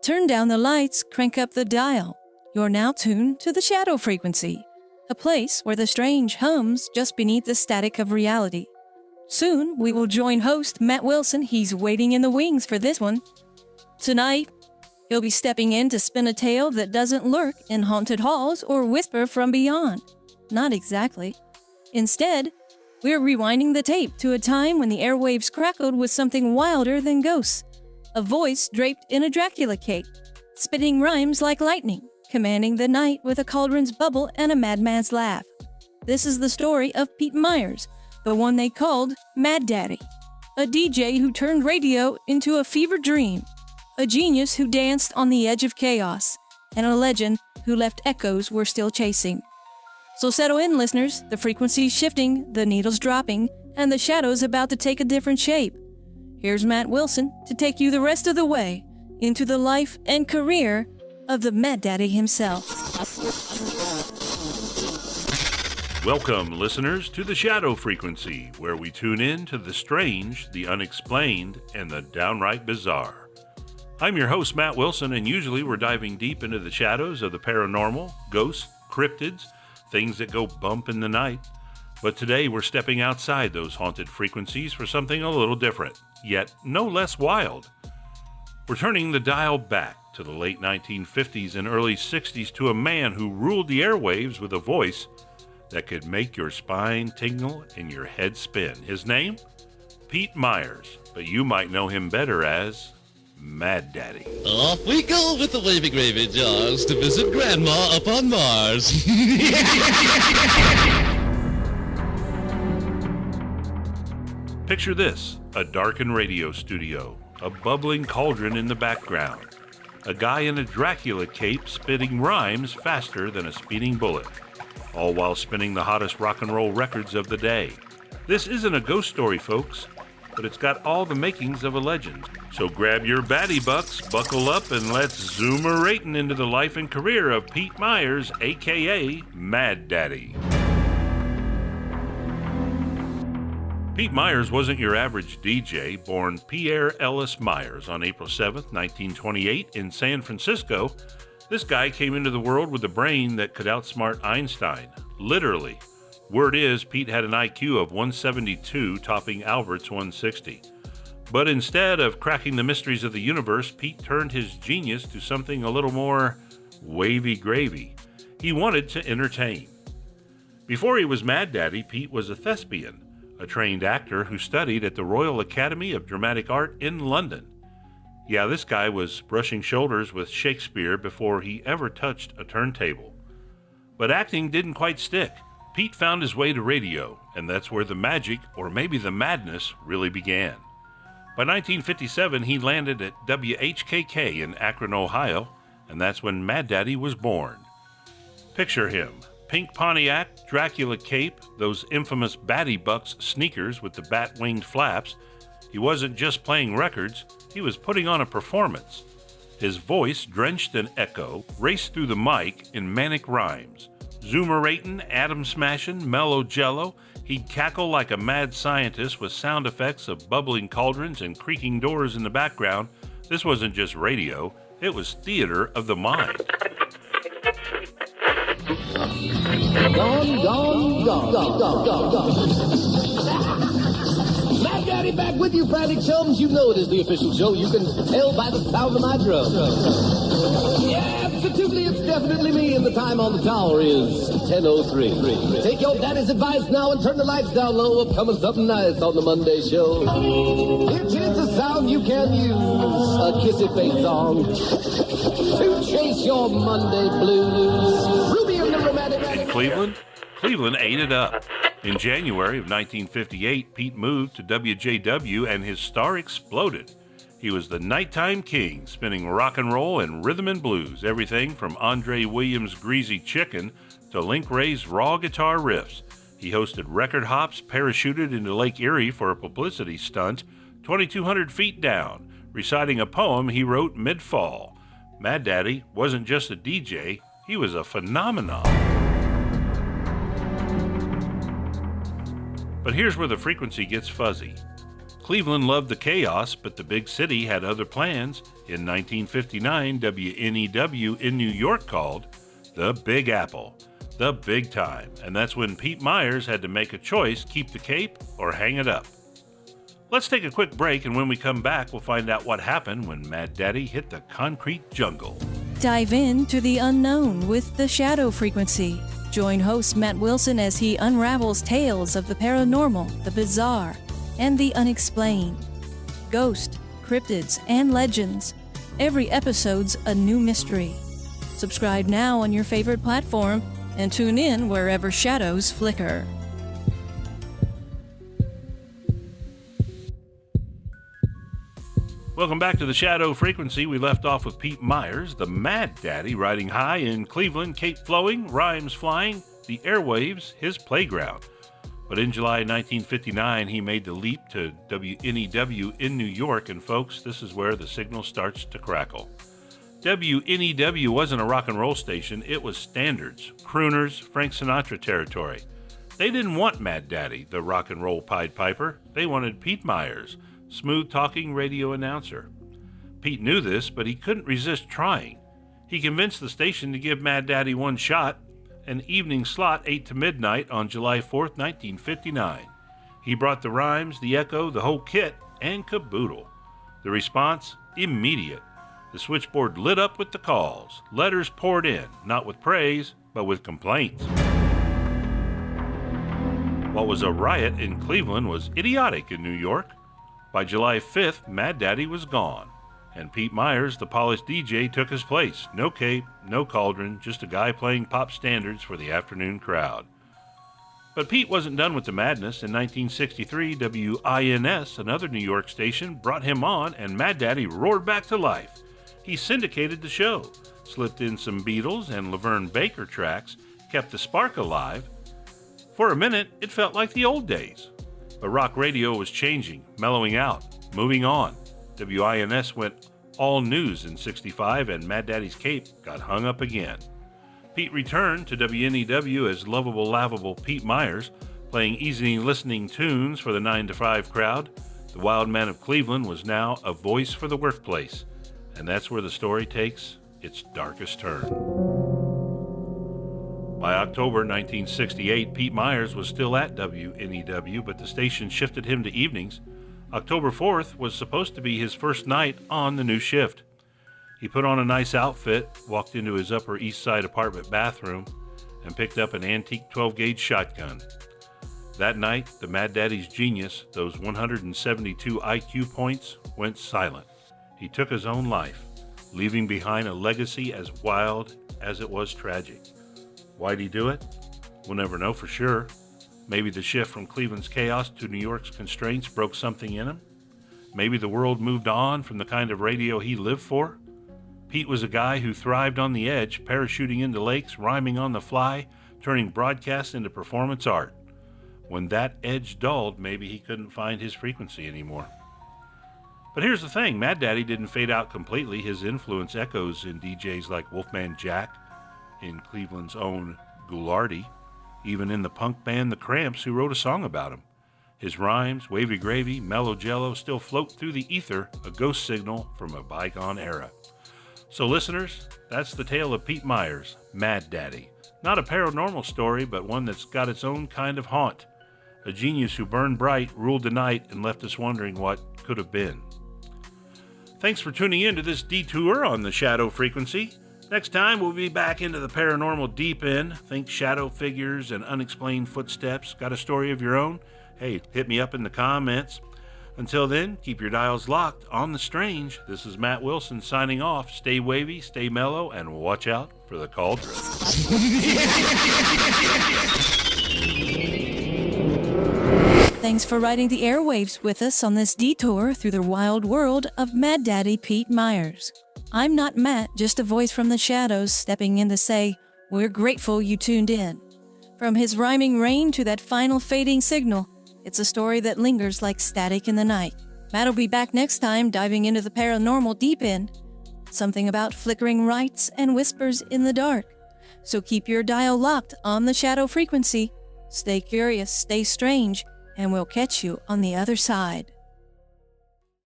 Turn down the lights, crank up the dial. You're now tuned to the shadow frequency, a place where the strange hums just beneath the static of reality. Soon, we will join host Matt Wilson. He's waiting in the wings for this one. Tonight, he'll be stepping in to spin a tale that doesn't lurk in haunted halls or whisper from beyond. Not exactly. Instead, we're rewinding the tape to a time when the airwaves crackled with something wilder than ghosts. A voice draped in a Dracula cape, spitting rhymes like lightning, commanding the night with a cauldron's bubble and a madman's laugh. This is the story of Pete Myers, the one they called Mad Daddy, a DJ who turned radio into a fever dream, a genius who danced on the edge of chaos, and a legend who left echoes we're still chasing. So settle in, listeners. The frequency's shifting, the needle's dropping, and the shadow's about to take a different shape. Here's Matt Wilson to take you the rest of the way into the life and career of the Mad Daddy himself. Welcome, listeners, to the Shadow Frequency, where we tune in to the strange, the unexplained, and the downright bizarre. I'm your host, Matt Wilson, and usually we're diving deep into the shadows of the paranormal, ghosts, cryptids, things that go bump in the night. But today we're stepping outside those haunted frequencies for something a little different, yet no less wild. We're turning the dial back to the late 1950s and early 60s to a man who ruled the airwaves with a voice that could make your spine tingle and your head spin. His name? Pete Myers, but you might know him better as Mad Daddy. Off we go with the wavy gravy jars to visit Grandma up on Mars. Picture this, a darkened radio studio, a bubbling cauldron in the background, a guy in a Dracula cape spitting rhymes faster than a speeding bullet, all while spinning the hottest rock and roll records of the day. This isn't a ghost story, folks, but it's got all the makings of a legend. So grab your batty bucks, buckle up, and let's zoom a rating into the life and career of Pete Myers, a.k.a. Mad Daddy. Pete Myers wasn't your average DJ. Born Pierre Ellis Myers on April 7, 1928 in San Francisco, this guy came into the world with a brain that could outsmart Einstein. Literally. Word is, Pete had an IQ of 172, topping Albert's 160. But instead of cracking the mysteries of the universe, Pete turned his genius to something a little more wavy gravy. He wanted to entertain. Before he was Mad Daddy, Pete was a thespian, a trained actor who studied at the Royal Academy of Dramatic Art in London. Yeah, this guy was brushing shoulders with Shakespeare before he ever touched a turntable. But acting didn't quite stick. Pete found his way to radio, and that's where the magic, or maybe the madness, really began. By 1957, he landed at WHKK in Akron, Ohio, and that's when Mad Daddy was born. Picture him. Pink Pontiac, Dracula cape, those infamous Batty Bucks sneakers with the bat-winged flaps. He wasn't just playing records, he was putting on a performance. His voice, drenched in echo, raced through the mic in manic rhymes. Zoomeratin', atom smashing, mellow jello, he'd cackle like a mad scientist with sound effects of bubbling cauldrons and creaking doors in the background. This wasn't just radio, it was theater of the mind. Mad Daddy back with you, frantic chums. You know it is the official show. You can tell by the sound of my drum. Yeah, absolutely, it's definitely me, and the time on the tower is 10:03. Take your daddy's advice now and turn the lights down low. Upcoming something nice on the Monday show. It is a sound you can use, a kissy face song, to chase your Monday blues. Ruby and the romantic. In Cleveland ate it up. In January of 1958, Pete moved to WJW and his star exploded. He was the nighttime king, spinning rock and roll and rhythm and blues, everything from Andre Williams' Greasy Chicken to Link Wray's raw guitar riffs. He hosted record hops, parachuted into Lake Erie for a publicity stunt 2,200 feet down, reciting a poem he wrote mid-fall. Mad Daddy wasn't just a DJ, he was a phenomenon. But here's where the frequency gets fuzzy. Cleveland loved the chaos, but the big city had other plans. In 1959, WNEW in New York called the Big Apple, the big time. And that's when Pete Myers had to make a choice, keep the cape or hang it up. Let's take a quick break, and when we come back, we'll find out what happened when Mad Daddy hit the concrete jungle. Dive into the unknown with the Shadow Frequency. Join host Matt Wilson as he unravels tales of the paranormal, the bizarre, and the unexplained. Ghosts, cryptids, and legends. Every episode's a new mystery. Subscribe now on your favorite platform and tune in wherever shadows flicker. Welcome back to the Shadow Frequency. We left off with Pete Myers, the Mad Daddy, riding high in Cleveland, cape flowing, rhymes flying, the airwaves, his playground. But in July 1959, he made the leap to WNEW in New York, and folks, this is where the signal starts to crackle. WNEW wasn't a rock and roll station, it was standards, crooners, Frank Sinatra territory. They didn't want Mad Daddy, the rock and roll Pied Piper. They wanted Pete Myers, smooth-talking radio announcer. Pete knew this, but he couldn't resist trying. He convinced the station to give Mad Daddy one shot, an evening slot 8 to midnight on July 4th, 1959. He brought the rhymes, the echo, the whole kit, and caboodle. The response? Immediate. The switchboard lit up with the calls. Letters poured in, not with praise, but with complaints. What was a riot in Cleveland was idiotic in New York. By July 5th, Mad Daddy was gone, and Pete Myers, the polished DJ, took his place. No cape, no cauldron, just a guy playing pop standards for the afternoon crowd. But Pete wasn't done with the madness. In 1963, WINS, another New York station, brought him on, and Mad Daddy roared back to life. He syndicated the show, slipped in some Beatles and Laverne Baker tracks, kept the spark alive. For a minute, it felt like the old days. But rock radio was changing, mellowing out, moving on. WINS went all news in 65, and Mad Daddy's cape got hung up again. Pete returned to WNEW as lovable, laughable Pete Myers, playing easy listening tunes for the 9 to 5 crowd. The wild man of Cleveland was now a voice for the workplace, and that's where the story takes its darkest turn. By October 1968, Pete Myers was still at WNEW, but the station shifted him to evenings. October 4th was supposed to be his first night on the new shift. He put on a nice outfit, walked into his Upper East Side apartment bathroom, and picked up an antique 12-gauge shotgun. That night, the Mad Daddy's genius, those 172 IQ points, went silent. He took his own life, leaving behind a legacy as wild as it was tragic. Why'd he do it? We'll never know for sure. Maybe the shift from Cleveland's chaos to New York's constraints broke something in him. Maybe the world moved on from the kind of radio he lived for. Pete was a guy who thrived on the edge, parachuting into lakes, rhyming on the fly, turning broadcasts into performance art. When that edge dulled, maybe he couldn't find his frequency anymore. But here's the thing, Mad Daddy didn't fade out completely. His influence echoes in DJs like Wolfman Jack, in Cleveland's own Ghoulardi, even in the punk band The Cramps, who wrote a song about him. His rhymes, wavy gravy, mellow jello, still float through the ether, a ghost signal from a bygone era. So listeners, that's the tale of Pete Myers, Mad Daddy. Not a paranormal story, but one that's got its own kind of haunt. A genius who burned bright, ruled the night, and left us wondering what could have been. Thanks for tuning in to this detour on the Shadow Frequency. Next time, we'll be back into the paranormal deep end. Think shadow figures and unexplained footsteps. Got a story of your own? Hey, hit me up in the comments. Until then, keep your dials locked on the strange. This is Matt Wilson signing off. Stay wavy, stay mellow, and watch out for the cauldron. Thanks for riding the airwaves with us on this detour through the wild world of Mad Daddy Pete Myers. I'm not Matt, just a voice from the shadows stepping in to say, we're grateful you tuned in. From his rhyming rain to that final fading signal, it's a story that lingers like static in the night. Matt'll be back next time diving into the paranormal deep end. Something about flickering lights and whispers in the dark. So keep your dial locked on the Shadow Frequency. Stay curious, stay strange, and we'll catch you on the other side.